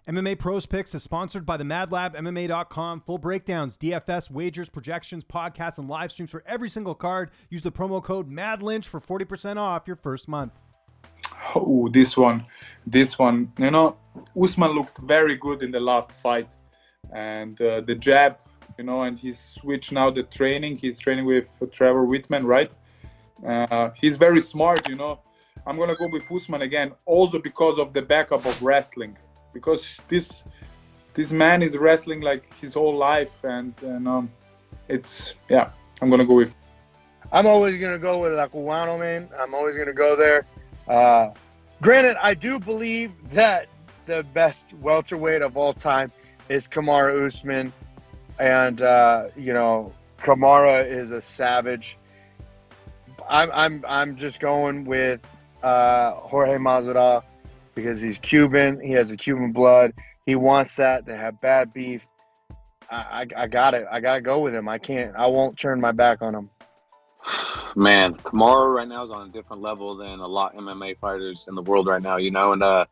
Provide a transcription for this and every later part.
MMA Pros Picks is sponsored by the Mad Lab, MMA.com. Full breakdowns, DFS, wagers, projections, podcasts, and live streams for every single card. Use the promo code MADLYNCH for 40% off your first month. Oh, this one. You know, Usman looked very good in the last fight. And the jab, you know, and he's switched now the training. He's training with Trevor Whitman, right? He's very smart, you know. I'm going to go with Usman again, also because of the backup of wrestling. Because this man is wrestling like his whole life, and I'm gonna go with. I'm always gonna go with La Cubano, man. I'm always gonna go there. Granted, I do believe that the best welterweight of all time is Kamaru Usman, and you know, Kamaru is a savage. I'm just going with Jorge Masvidal. Because he's Cuban, he has a Cuban blood. He wants that. They have bad beef. I got it. I gotta go with him. I won't turn my back on him. Man, Kamaru right now is on a different level than a lot of MMA fighters in the world right now, you know. And I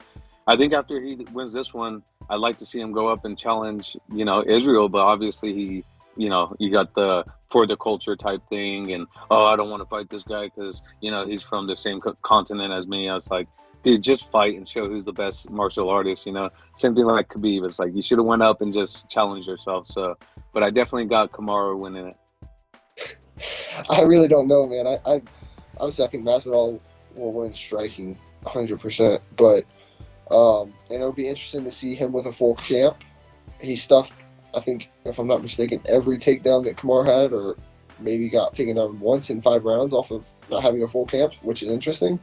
think after he wins this one, I'd like to see him go up and challenge, you know, Israel. But obviously he, you know, you got the for the culture type thing, and I don't want to fight this guy because, you know, he's from the same continent as me. I was like, dude, just fight and show who's the best martial artist, you know? Same thing like Khabib. It's like you should have went up and just challenged yourself. So, but I definitely got Kamaru winning it. I really don't know, man. Obviously I think Masvidal will win striking 100%. But and it'll be interesting to see him with a full camp. He stuffed, I think, if I'm not mistaken, every takedown that Kamaru had, or maybe got taken down once in 5 rounds off of not having a full camp, which is interesting.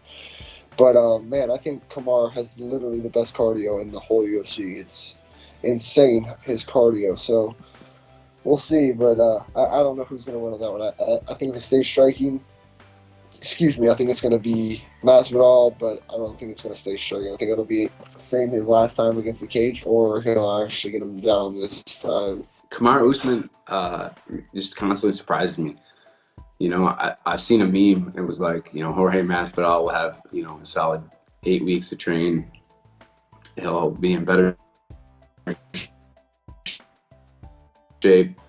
But, man, I think Kamaru has literally the best cardio in the whole UFC. It's insane, his cardio. So we'll see. But I don't know who's going to win on that one. I think if it stays striking, I think it's going to be Masvidal, but I don't think it's going to stay striking. I think it'll be same as last time against the cage, or he'll actually get him down this time. Kamaru Usman just constantly surprises me. You know, I've seen a meme. It was like, you know, Jorge Masvidal will have, you know, a solid 8 weeks to train. He'll be in better shape.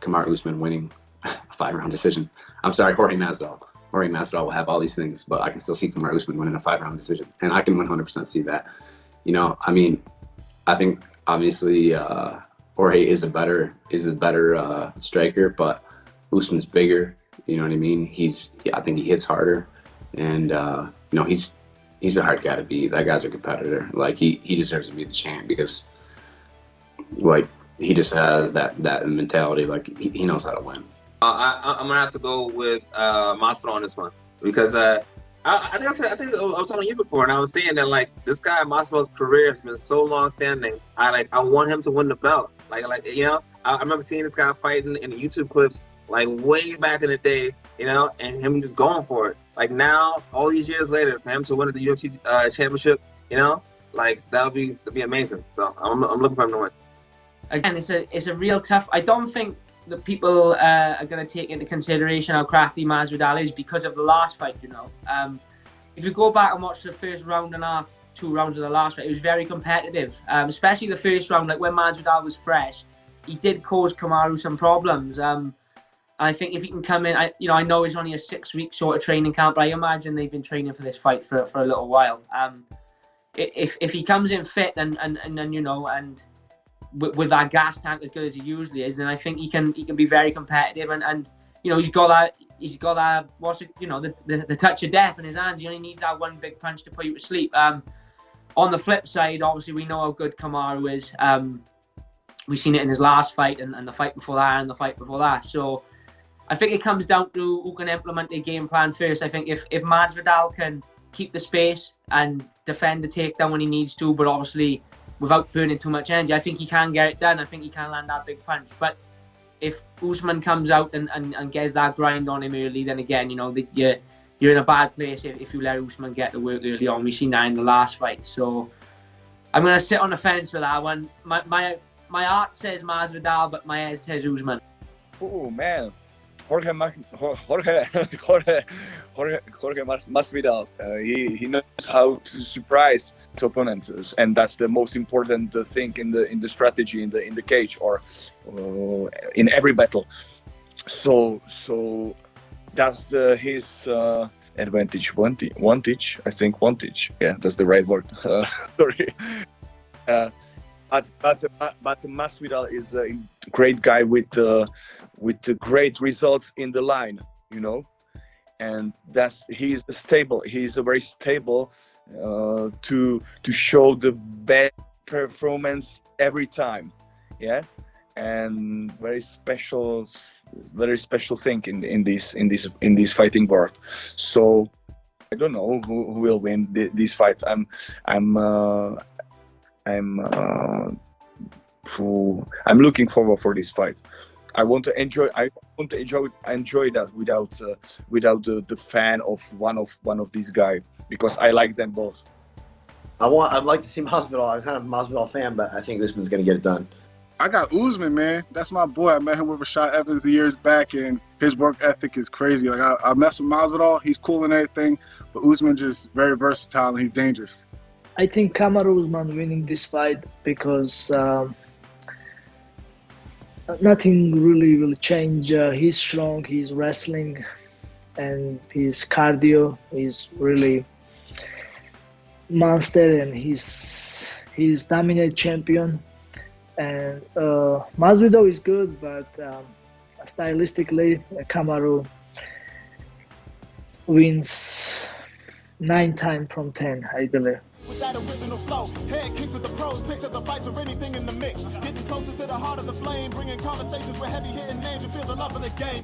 Kamaru Usman winning a 5-round decision. I'm sorry, Jorge Masvidal. Jorge Masvidal will have all these things, but I can still see Kamaru Usman winning a 5-round decision. And I can 100% see that. You know, I mean, I think obviously Jorge is a better striker, but Usman's bigger, you know what I mean? I think he hits harder, and you know, he's a hard guy to beat. That guy's a competitor. Like he deserves to be the champ because, like, he just has that mentality. Like he knows how to win. I'm gonna have to go with Masvidal on this one because I think I was telling you before, and I was saying that like this guy Masvidal's career has been so long standing. I want him to win the belt. Like you know, I remember seeing this guy fighting in the YouTube clips. Like way back in the day, you know, and him just going for it. Like now, all these years later, for him to win the UFC championship, you know, like that'd be amazing. So I'm looking for him to win. Again, it's a real tough. I don't think that people are going to take into consideration how crafty Masvidal is because of the last fight. You know, if you go back and watch the first round and a half, 2 rounds of the last fight, it was very competitive. Especially the first round, like when Masvidal was fresh, he did cause Kamaru some problems. I think if he can come in, I know it's only a 6-week sort of training camp, but I imagine they've been training for this fight for a little while. If he comes in fit and you know, and with that gas tank as good as he usually is, then I think he can be very competitive and you know, he's got that what's it, you know, the touch of death in his hands. He only needs that one big punch to put you to sleep. On the flip side, obviously we know how good Kamaru is. We've seen it in his last fight and the fight before that and the fight before that. So I think it comes down to who can implement their game plan first. I think if Masvidal can keep the space and defend the takedown when he needs to, but obviously without burning too much energy, I think he can get it done. I think he can land that big punch. But if Usman comes out and gets that grind on him early, then again, you know, you're in a bad place if you let Usman get the work early on. We've seen that in the last fight. So I'm going to sit on the fence with that one. My heart says Masvidal, but my head says Usman. Oh, man. Jorge Masvidal. He knows how to surprise his opponents, and that's the most important thing in the strategy in the cage or in every battle. So that's his advantage. Vantage. I think vantage. Yeah, that's the right word. Sorry. But Masvidal is a great guy with the great results in the line, you know, and he's stable. He's a very stable to show the best performance every time, yeah, and very special thing in this fighting world. So I don't know who will win this fight. I'm looking forward for this fight. I want to enjoy that without the fan of one of these guys, because I like them both. I'd like to see Masvidal. I'm kind of a Masvidal fan, but I think Usman's going to get it done. I got Usman, man. That's my boy. I met him with Rashad Evans years back, and his work ethic is crazy. Like I mess with Masvidal. He's cool and everything, but Usman just very versatile and he's dangerous. I think Kamaru Usman winning this fight because nothing really will change. He's strong, he's wrestling, and his cardio is really monster, and he's dominant champion. And Masvidal is good, but stylistically, Kamaru wins 9 times from 10, I believe. With that original flow, head kicks with the pros, picks of the fights or anything in the mix. Getting closer to the heart of the flame, bringing conversations with heavy hitting names. You feel the love of the game.